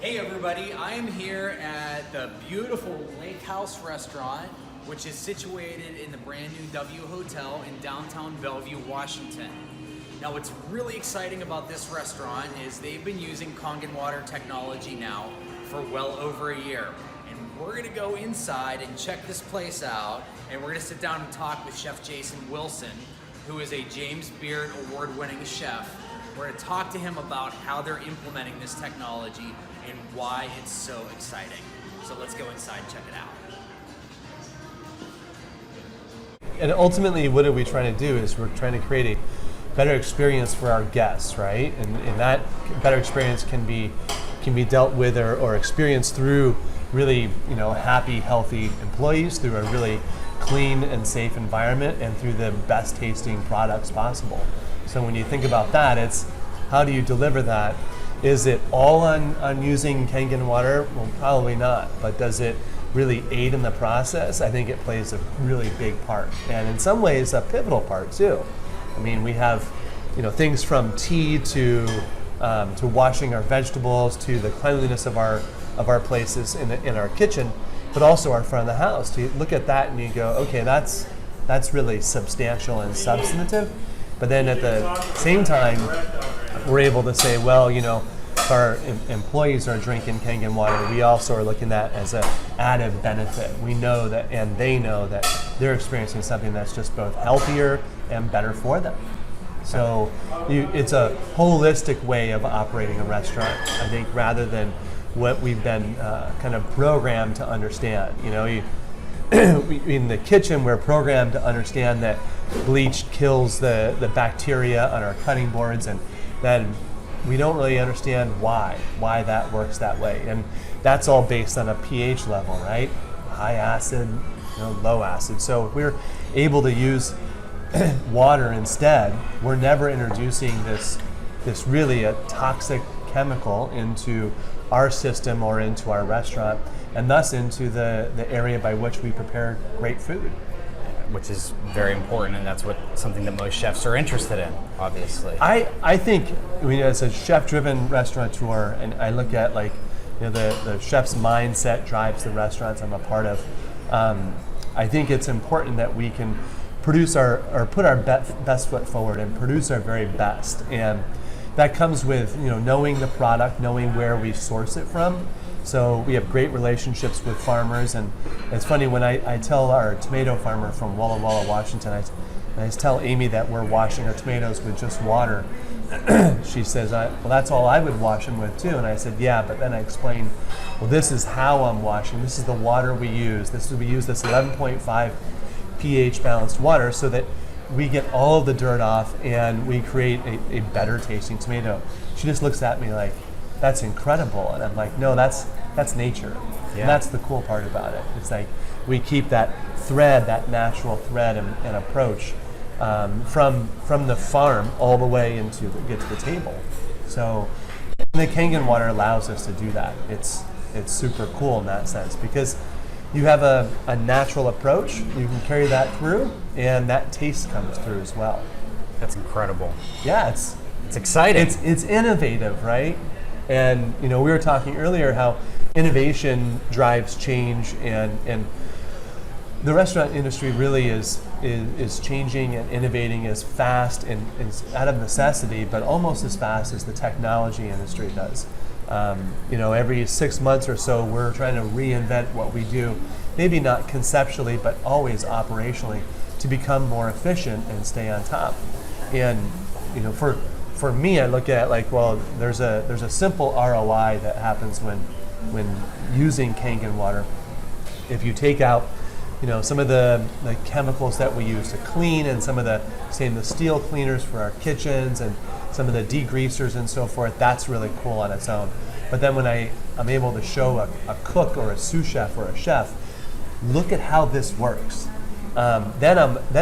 Hey everybody, I am here at the beautiful Lake House restaurant, which is situated in the brand new W Hotel in downtown Bellevue, Washington. Now what's really exciting about this restaurant is they've been using Kangen water technology now for well over a year. And we're gonna go inside and check this place out, and we're gonna sit down and talk with Chef Jason Wilson, who is a James Beard award-winning chef. We're gonna talk to him about how they're implementing this technology and why it's so exciting. So let's go inside and check it out. And ultimately, what are we trying to do is we're trying to create a better experience for our guests, right? And that better experience can be dealt with or experienced through really, happy, healthy employees, through a really clean and safe environment, and through the best tasting products possible. So when you think about that, it's how do you deliver that? Is it all on using Kangen water? Well, probably not. But does it really aid in the process? I think it plays a really big part, and in some ways a pivotal part too. I mean, we have things from tea to washing our vegetables, to the cleanliness of our places in our kitchen, but also our front of the house. You look at that and you go, okay, that's really substantial and substantive. But then at the same time, we're able to say, well, if our employees are drinking Kangen water, we also are looking at as an added benefit. We know that, and they know that they're experiencing something that's just both healthier and better for them. So it's a holistic way of operating a restaurant, I think, rather than what we've been kind of programmed to understand. In the kitchen, we're programmed to understand that bleach kills the bacteria on our cutting boards, and then we don't really understand why that works that way. And that's all based on a pH level, right? High acid, low acid. So if we're able to use water instead, we're never introducing this really a toxic chemical into our system or into our restaurant, and thus into the area by which we prepare great food. Which is very important, and that's something that most chefs are interested in, obviously. I think, as a chef-driven restaurateur, and I look at the chef's mindset drives the restaurants I'm a part of. I think it's important that we can produce put our best foot forward and produce our very best, and that comes with knowing the product, knowing where we source it from. So we have great relationships with farmers, and it's funny when I tell our tomato farmer from Walla Walla, Washington, I tell Amy that we're washing our tomatoes with just water. She says, well, that's all I would wash them with too. And I said, yeah, but then I explained, well, this is how I'm washing. This is the water we use. We use this 11.5 pH balanced water so that we get all of the dirt off and we create a better tasting tomato. She just looks at me like, that's incredible. And I'm like, no, that's nature. Yeah. And that's the cool part about it. It's like we keep that thread, that natural thread and approach from the farm all the way get to the table. So the Kangen water allows us to do that. It's super cool in that sense, because you have a natural approach, you can carry that through, and that taste comes through as well. That's incredible. Yeah, it's exciting. It's innovative, right? And we were talking earlier how innovation drives change, and the restaurant industry really is changing and innovating as fast and out of necessity, but almost as fast as the technology industry does. Every 6 months or so, we're trying to reinvent what we do, maybe not conceptually, but always operationally, to become more efficient and stay on top. And for me, I look at there's a simple ROI that happens when using Kangen water. If you take out some of the chemicals that we use to clean, and some of the stainless steel cleaners for our kitchens, and some of the degreasers and so forth, that's really cool on its own. But then when I'm able to show a cook or a sous chef or a chef, look at how this works. Then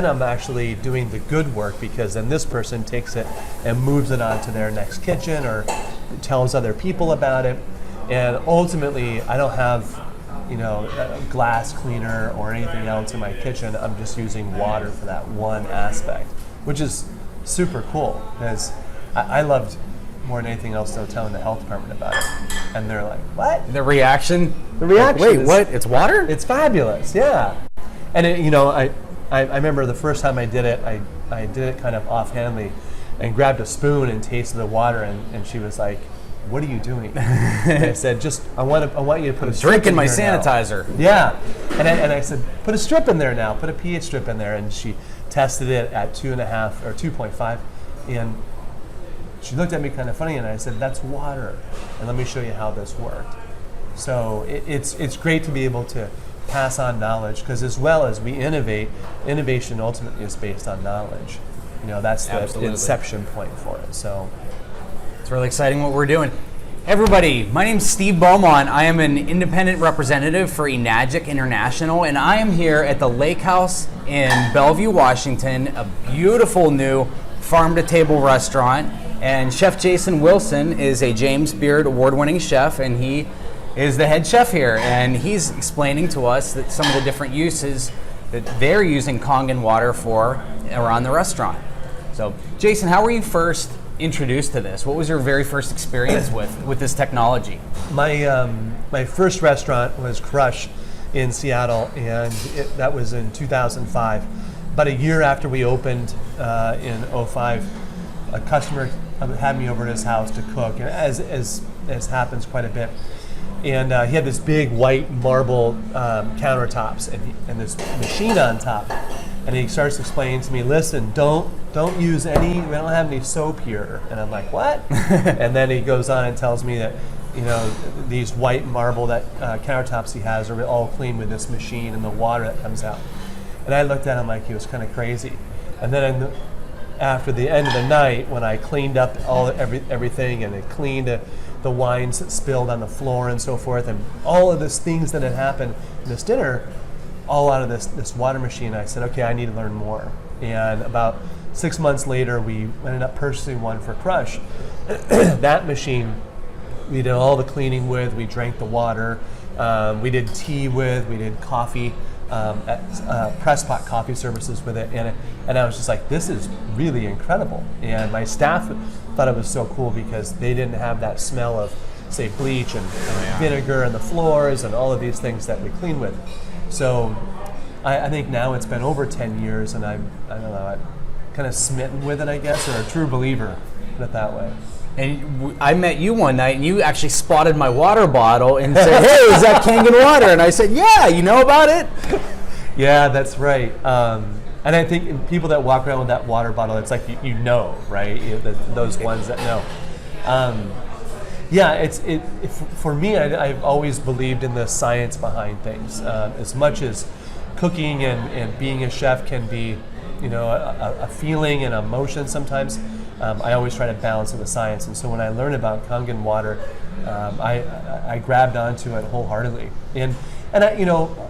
I'm actually doing the good work, because then this person takes it and moves it on to their next kitchen or tells other people about it. And ultimately, I don't have a glass cleaner or anything else in my kitchen. I'm just using water for that one aspect, which is super cool, because I loved more than anything else, though, telling the health department about it. And they're like, what? The reaction? The reaction Wait, is, what? It's water? It's fabulous, yeah. And I remember the first time I did it, I did it kind of offhandedly and grabbed a spoon and tasted the water, and she was like, what are you doing? And I said, I want you to put a strip Drinking in my here now. sanitizer. Yeah. And I said, put a strip in there now, put a pH strip in there. And she tested it at 2.5 or 2.5. And she looked at me kind of funny, and I said, that's water. And let me show you how this worked. So it's great to be able to pass on knowledge, because as well as we innovate, innovation ultimately is based on knowledge. That's the Absolutely. inception point for it. So It's really exciting what we're doing. Hey everybody, my name's Steve Beaumont. I am an independent representative for Enagic International, and I am here at the Lake House in Bellevue, Washington, a beautiful new farm-to-table restaurant. And Chef Jason Wilson is a James Beard award-winning chef, and he is the head chef here. And he's explaining to us that some of the different uses that they're using Kangen water for around the restaurant. So, Jason, how were you first introduced to this? What was your very first experience with this technology? My first restaurant was Crush in Seattle, and that was in 2005. About a year after we opened in 2005, a customer had me over to his house to cook, and as happens quite a bit. And he had this big white marble countertops and this machine on top. And he starts explaining to me, listen, don't use any, we don't have any soap here. And I'm like, what? And then he goes on and tells me that, these white marble countertops he has are all clean with this machine and the water that comes out. And I looked at him like he was kind of crazy. And then after the end of the night, when I cleaned up everything and it cleaned the wines that spilled on the floor and so forth, and all of these things that had happened in this dinner, all out of this water machine, I said, okay, I need to learn more. And about 6 months later, we ended up purchasing one for Crush. That machine, we did all the cleaning with, we drank the water, we did tea with, we did coffee, press pot coffee services with it, and I was just like, this is really incredible. And my staff thought it was so cool because they didn't have that smell of, say, bleach and vinegar on the floors and all of these things that we clean with. So I think now it's been over 10 years, and I'm kind of smitten with it, I guess, or a true believer, put it that way. And I met you one night, and you actually spotted my water bottle and said, hey, is that Kangen water? And I said, yeah, you know about it? Yeah, that's right. And I think people that walk around with that water bottle, it's like, you know, right? Those ones that know. Yeah, for me, I've always believed in the science behind things. As much as cooking and being a chef can be, a feeling and emotion sometimes, I always try to balance it with science. And so when I learned about Kangen water, I grabbed onto it wholeheartedly. And I,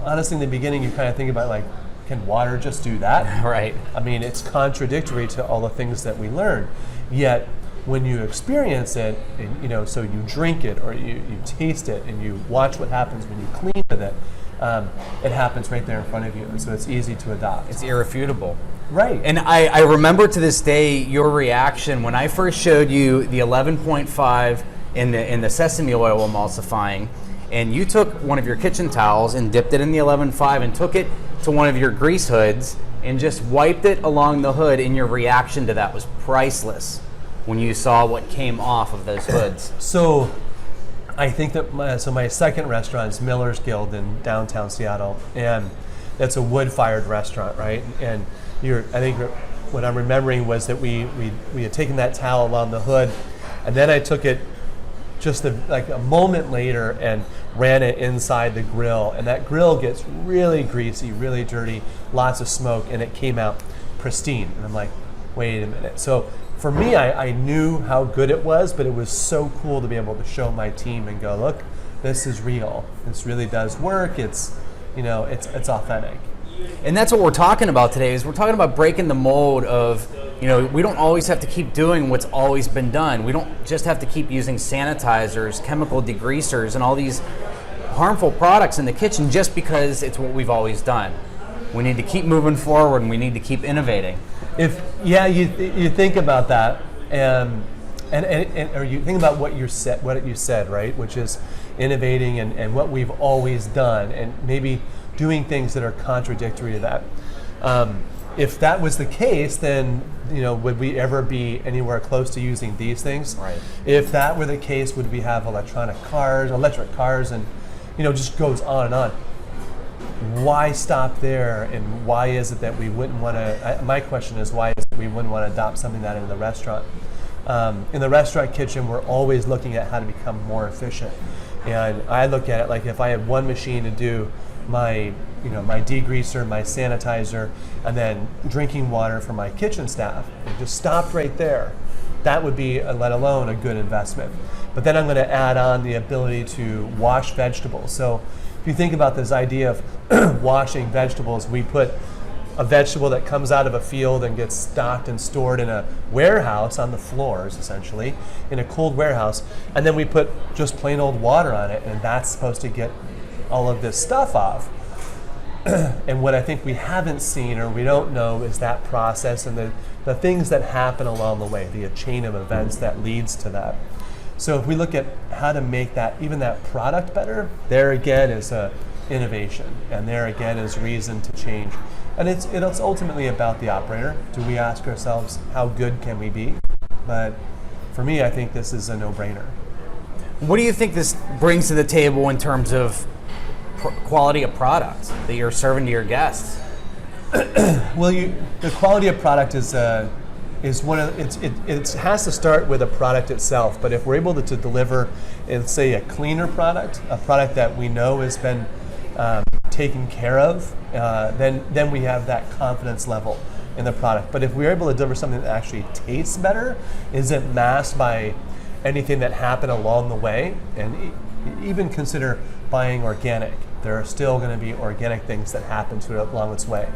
honestly, in the beginning, you kind of think about like, can water just do that? Right. I mean, it's contradictory to all the things that we learn. Yet, when you experience it, and, so you drink it or you taste it and you watch what happens when you clean with it, it happens right there in front of you. And so it's easy to adopt. It's irrefutable. Right. And I remember to this day your reaction when I first showed you the 11.5 in the sesame oil emulsifying, and you took one of your kitchen towels and dipped it in the 11.5 and took it to one of your grease hoods and just wiped it along the hood, and your reaction to that was priceless when you saw what came off of those hoods. So I think that my second restaurant is Miller's Guild in downtown Seattle, and that's a wood-fired restaurant, right? And I think what I'm remembering was that we had taken that towel along the hood, and then I took it just like a moment later and ran it inside the grill, and that grill gets really greasy, really dirty, lots of smoke, and it came out pristine. And I'm like, wait a minute. So for me, I knew how good it was, but it was so cool to be able to show my team and go, look, this is real. This really does work. It's authentic. And that's what we're talking about today, is we're talking about breaking the mold of, we don't always have to keep doing what's always been done. We don't just have to keep using sanitizers, chemical degreasers, and all these harmful products in the kitchen just because it's what we've always done. We need to keep moving forward, and we need to keep innovating. You think about that, and And or you think about what you said, right? Which is innovating and what we've always done, and maybe doing things that are contradictory to that. If that was the case, then would we ever be anywhere close to using these things? Right. If that were the case, would we have electric cars, and just goes on and on. Why stop there, and why is it that we wouldn't want to? My question is, why is it we wouldn't want to adopt something like that in the restaurant? In the restaurant kitchen, we're always looking at how to become more efficient. And I look at it like if I had one machine to do my degreaser, my sanitizer, and then drinking water for my kitchen staff, and just stopped right there, that would be, let alone, a good investment. But then I'm going to add on the ability to wash vegetables. So if you think about this idea of washing vegetables, we put a vegetable that comes out of a field and gets stocked and stored in a warehouse on the floors, essentially, in a cold warehouse, and then we put just plain old water on it, and that's supposed to get all of this stuff off. And what I think we haven't seen or we don't know is that process and the things that happen along the way, the chain of events that leads to that. So if we look at how to make even that product better, there again is a innovation, and there again is reason to change. And it's ultimately about the operator. Do we ask ourselves, how good can we be? But for me, I think this is a no-brainer. What do you think this brings to the table in terms of quality of product that you're serving to your guests? Well, the quality of product is one of it has to start with a product itself. But if we're able to deliver, let's say, a cleaner product, a product that we know has been taken care of, then we have that confidence level in the product. But if we're able to deliver something that actually tastes better, isn't masked by anything that happened along the way, and even consider buying organic. There are still going to be organic things that happen to it along its way.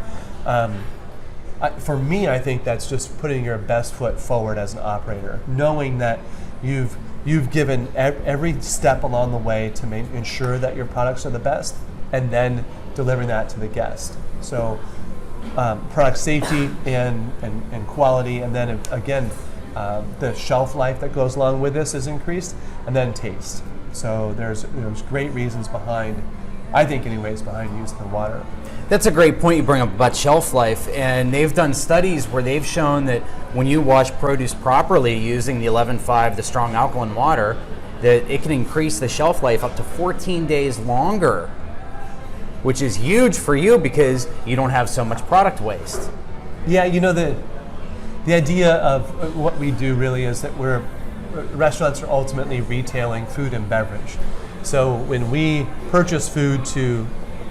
For me, I think that's just putting your best foot forward as an operator, knowing that you've given every step along the way to ensure that your products are the best, and then delivering that to the guest. So product safety and quality, and then again, the shelf life that goes along with this is increased, and then taste. So there's great reasons behind, I think anyways, behind using the water. That's a great point you bring up about shelf life, and they've done studies where they've shown that when you wash produce properly using the 11.5, the strong alkaline water, that it can increase the shelf life up to 14 days longer, which is huge for you because you don't have so much product waste. Yeah, the idea of what we do really is that restaurants are ultimately retailing food and beverage. So when we purchase food to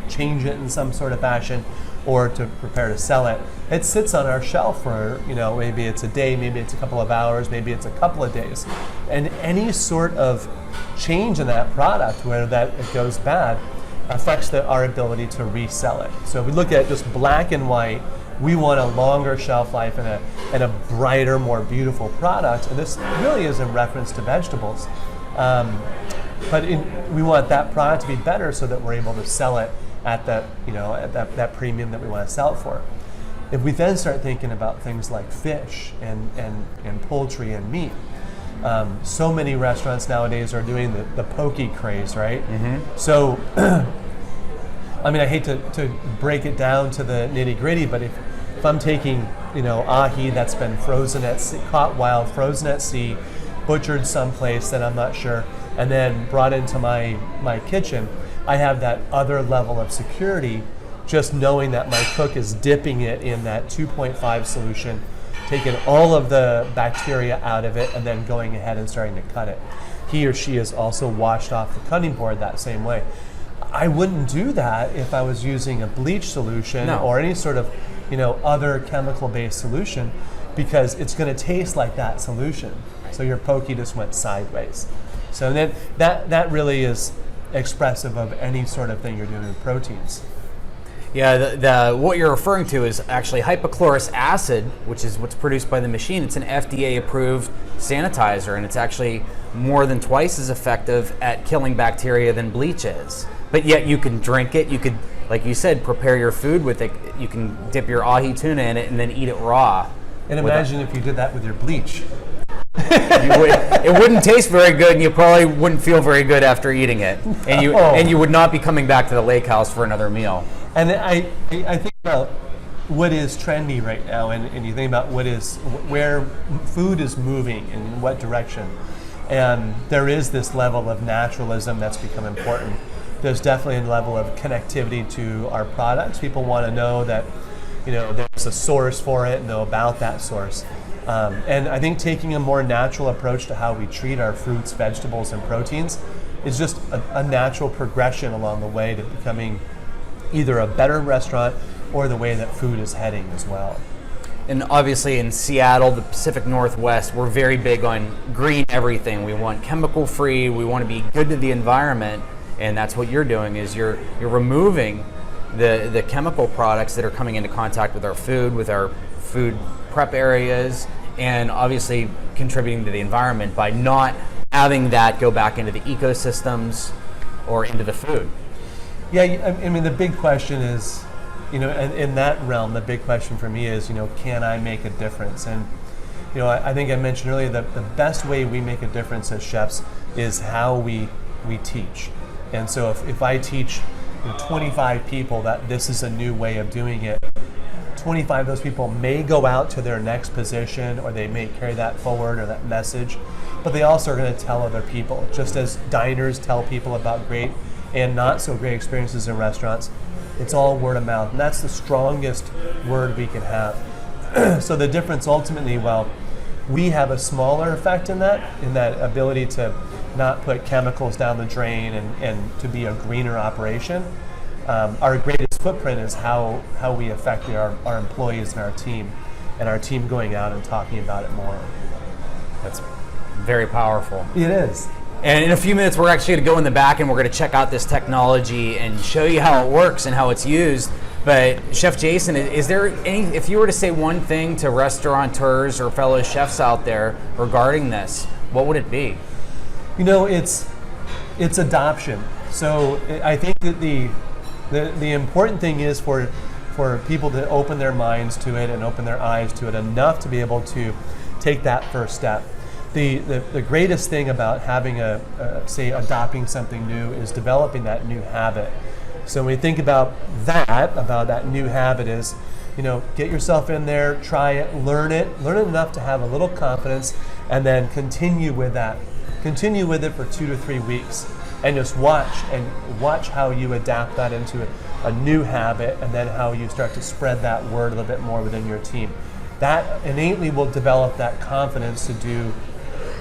change it in some sort of fashion or to prepare to sell it, it sits on our shelf for, maybe it's a day, maybe it's a couple of hours, maybe it's a couple of days. And any sort of change in that product, whether that it goes bad, affects our ability to resell it. So if we look at just black and white, we want a longer shelf life and a brighter, more beautiful product. And this really is in reference to vegetables. But we want that product to be better so that we're able to sell it at that premium that we want to sell it for. If we then start thinking about things like fish and poultry and meat, so many restaurants nowadays are doing the poke craze, right? Mm-hmm. So, I hate to break it down to the nitty gritty, but if I'm taking ahi that's been frozen at sea, caught wild, frozen at sea, butchered someplace that I'm not sure, and then brought into my kitchen, I have that other level of security just knowing that my cook is dipping it in that 2.5 solution, taking all of the bacteria out of it, and then going ahead and starting to cut it. He or she is also washed off the cutting board that same way. I wouldn't do that if I was using a bleach solution or any sort of other chemical-based solution, because it's going to taste like that solution. So your poke just went sideways. So then that really is expressive of any sort of thing you're doing with proteins. Yeah, the what you're referring to is actually hypochlorous acid, which is what's produced by the machine. It's an FDA-approved sanitizer, and it's actually more than twice as effective at killing bacteria than bleach is. But yet you can drink it. You could, like you said, prepare your food with it. You can dip your ahi tuna in it and then eat it raw. And imagine if you did that with your bleach. It wouldn't taste very good, and you probably wouldn't feel very good after eating it, and you would not be coming back to the lake house for another meal. And I think about what is trendy right now, and you think about where food is moving and in what direction. And there is this level of naturalism that's become important. There's definitely a level of connectivity to our products. People want to know that, there's a source for it, know about that source. And I think taking a more natural approach to how we treat our fruits, vegetables, and proteins is just a natural progression along the way to becoming either a better restaurant or the way that food is heading as well. And obviously in Seattle, the Pacific Northwest, we're very big on green everything. We want chemical free, we want to be good to the environment, and that's what you're doing, is you're removing the chemical products that are coming into contact with our food prep areas, and obviously contributing to the environment by not having that go back into the ecosystems or into the food. Yeah, I mean, the big question is, in that realm, the big question for me is, can I make a difference? And, I think I mentioned earlier that the best way we make a difference as chefs is how we teach. And so if I teach 25 people that this is a new way of doing it, 25 of those people may go out to their next position, or they may carry that forward or that message, but they also are going to tell other people. Just as diners tell people about great and not so great experiences in restaurants, it's all word of mouth, and that's the strongest word we can have. So the difference ultimately, while we have a smaller effect in that ability to not put chemicals down the drain and to be a greener operation, our greatest footprint is how we affect our employees and our team going out and talking about it more. That's very powerful. It is. And in a few minutes, we're actually going to go in the back and we're going to check out this technology and show you how it works and how it's used. But Chef Jason, is there if you were to say one thing to restaurateurs or fellow chefs out there regarding this, what would it be? It's adoption. So I think that the important thing is for people to open their minds to it and open their eyes to it enough to be able to take that first step. The greatest thing about having say adopting something new is developing that new habit. So when we think about that new habit is, get yourself in there, try it learn it enough to have a little confidence, and then continue with it for 2 to 3 weeks, and just watch how you adapt that into a new habit, and then how you start to spread that word a little bit more within your team. That innately will develop that confidence to do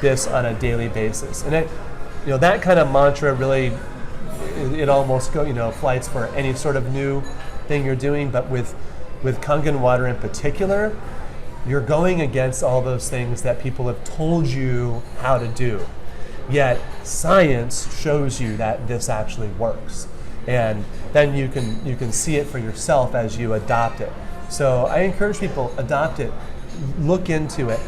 this on a daily basis. And that kind of mantra really, it almost flights for any sort of new thing you're doing, but with Kangen water in particular, you're going against all those things that people have told you how to do. Yet science shows you that this actually works. And then you can see it for yourself as you adopt it. So I encourage people, adopt it, look into it,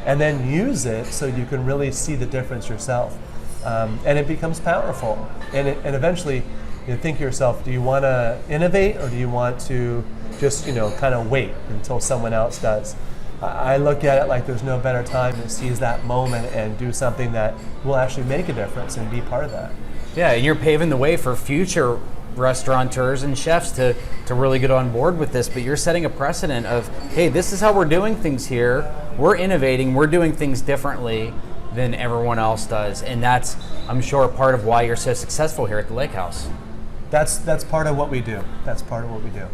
and then use it so you can really see the difference yourself. And it becomes powerful. And eventually you think to yourself, do you want to innovate, or do you want to just kind of wait until someone else does? I look at it like there's no better time to seize that moment and do something that will actually make a difference and be part of that. Yeah, and you're paving the way for future restaurateurs and chefs to really get on board with this, but you're setting a precedent of, hey, this is how we're doing things here. We're innovating, we're doing things differently than everyone else does, and that's, I'm sure, part of why you're so successful here at the Lake House. That's part of what we do. That's part of what we do.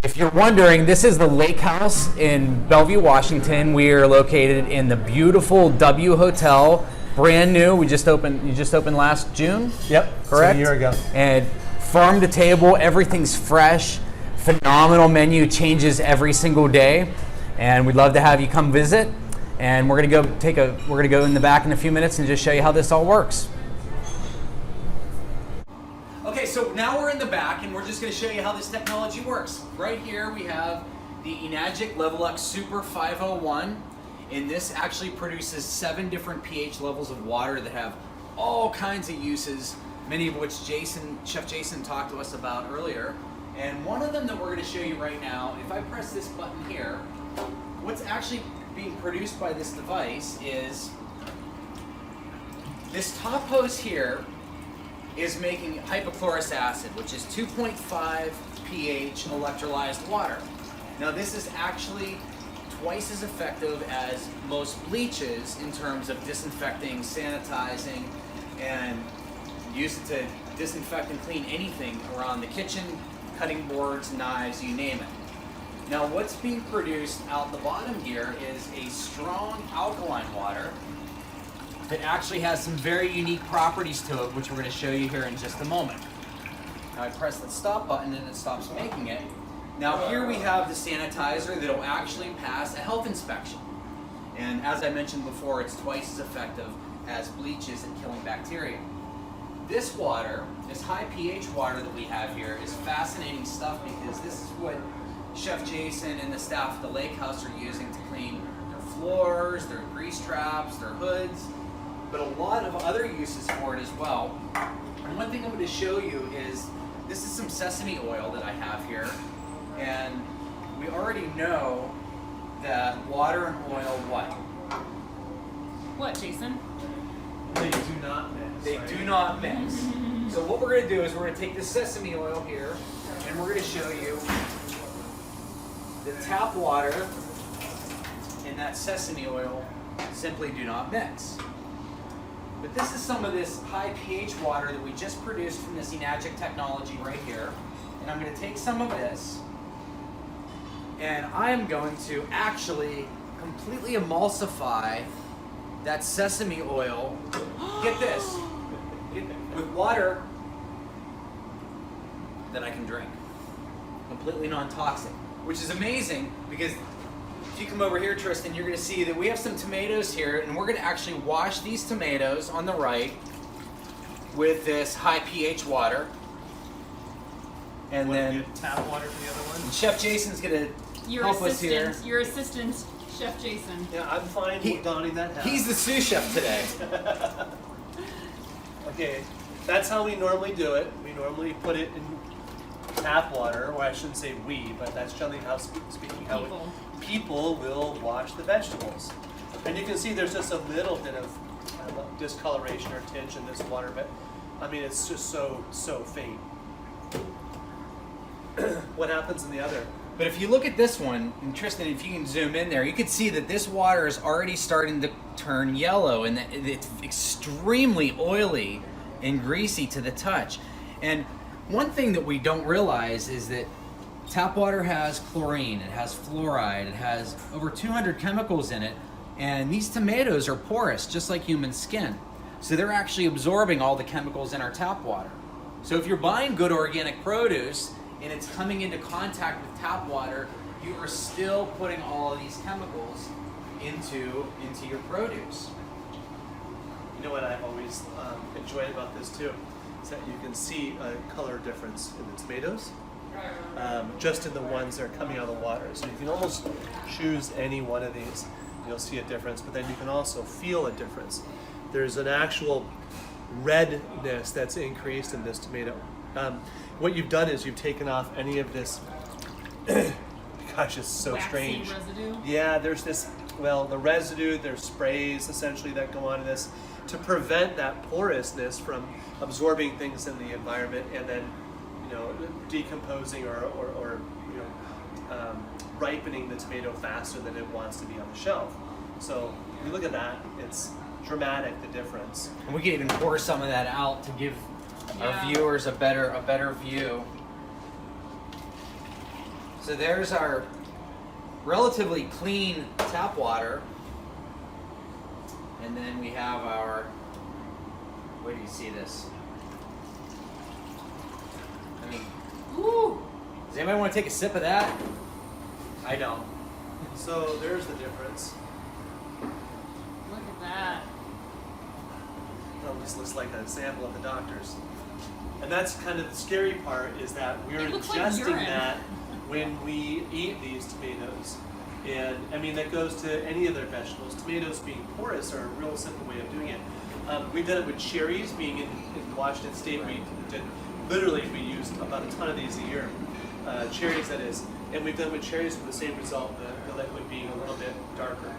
If you're wondering, this is the Lake House in Bellevue, Washington. We are located in the beautiful W Hotel, brand new. You just opened last June? Yep, correct? A year ago. And farm to table, everything's fresh, phenomenal menu, changes every single day. And we'd love to have you come visit. And we're gonna go in the back in a few minutes and just show you how this all works. Okay, so now we're in the back and we're just going to show you how this technology works. Right here we have the Enagic Level X Super 501, and this actually produces 7 different pH levels of water that have all kinds of uses, many of which Chef Jason talked to us about earlier. And one of them that we're going to show you right now, if I press this button here, what's actually being produced by this device is this top hose here is making hypochlorous acid, which is 2.5 pH electrolyzed water. Now this is actually twice as effective as most bleaches in terms of disinfecting, sanitizing, and use it to disinfect and clean anything around the kitchen, cutting boards, knives, you name it. Now what's being produced out the bottom here is a strong alkaline water that actually has some very unique properties to it, which we're going to show you here in just a moment. Now I press the stop button and it stops making it. Now here we have the sanitizer that will actually pass a health inspection. And as I mentioned before, it's twice as effective as bleaches at killing bacteria. This water, this high pH water that we have here, is fascinating stuff because this is what Chef Jason and the staff at the lake house are using to clean their floors, their grease traps, their hoods, but a lot of other uses for it as well. And one thing I'm going to show you is, this is some sesame oil that I have here, and we already know that water and oil What, Jason? They do not mix. They do not mix. So what we're going to do is we're going to take this sesame oil here, and we're going to show you the tap water and that sesame oil simply do not mix. But this is some of this high pH water that we just produced from this Enagic technology right here. And I'm going to take some of this, and I am going to actually completely emulsify that sesame oil. Get this, with water that I can drink, completely non-toxic, which is amazing because if you come over here, Tristan, you're going to see that we have some tomatoes here, and we're going to actually wash these tomatoes on the right with this high pH water. And then tap water for the other one. Chef Jason's going to help us here. Your assistant, Chef Jason. Yeah, I'm fine with donning that hat. He's the sous chef today. Okay, that's how we normally do it. We normally put it in tap water, or I shouldn't say we, but that's generally how speaking how people will wash the vegetables. And you can see there's just a little bit of discoloration or tinge in this water, but I mean it's just so faint. What happens in the other? But if you look at this one, and Tristan, if you can zoom in there, you can see that this water is already starting to turn yellow, and that it's extremely oily and greasy to the touch. And one thing that we don't realize is that tap water has chlorine, it has fluoride, it has over 200 chemicals in it, and these tomatoes are porous, just like human skin. So they're actually absorbing all the chemicals in our tap water. So if you're buying good organic produce, and it's coming into contact with tap water, you are still putting all of these chemicals into your produce. You know what I've always enjoyed about this too, is that you can see a color difference in the tomatoes, just in the ones that are coming out of the water. So you can almost choose any one of these, you'll see a difference, but then you can also feel a difference. There's an actual redness that's increased in this tomato. What you've done is you've taken off any of this, gosh, it's so waxy strange. residue? Yeah, there's this, well, the residue, there's sprays essentially that go onto this to prevent that porousness from absorbing things in the environment and then, you know, decomposing or ripening the tomato faster than it wants to be on the shelf. So if you look at that, it's dramatic, the difference. And we can even pour some of that out to give our viewers a better view. So there's our relatively clean tap water, and then we have our, where do you see this? I mean, woo! Does anybody want to take a sip of that? I don't. So there's the difference. Look at that. Well, this looks like a sample of the doctor's. And that's kind of the scary part, is that we're It looks like ingesting urine. that when we eat these tomatoes. And I mean, that goes to any of their vegetables. Tomatoes being porous are a real simple way of doing it. We've done it with cherries. Being in Washington State, we use about a ton of these a year. Cherries, that is. And we've done with cherries with the same result, the liquid being a little bit darker.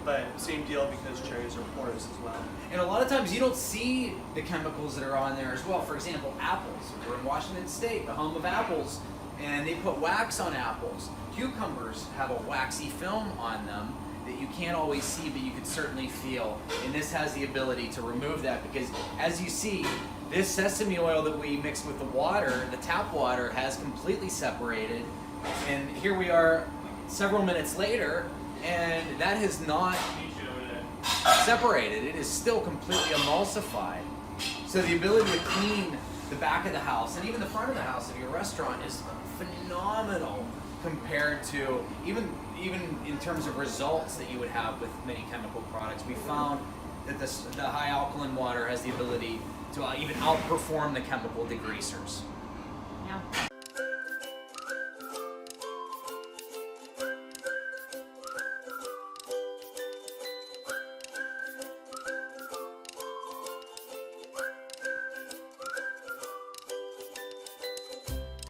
But same deal because cherries are porous as well. And a lot of times you don't see the chemicals that are on there as well. For example, apples. We're in Washington State, the home of apples, and they put wax on apples. Cucumbers have a waxy film on them that you can't always see, but you can certainly feel. And this has the ability to remove that because, as you see, this sesame oil that we mixed with the water, the tap water, has completely separated. And here we are several minutes later, and that has not separated. It is still completely emulsified. So the ability to clean the back of the house and even the front of the house of your restaurant is phenomenal compared to even in terms of results that you would have with many chemical products. We found that the high alkaline water has the ability to even outperform the chemical degreasers. Yeah.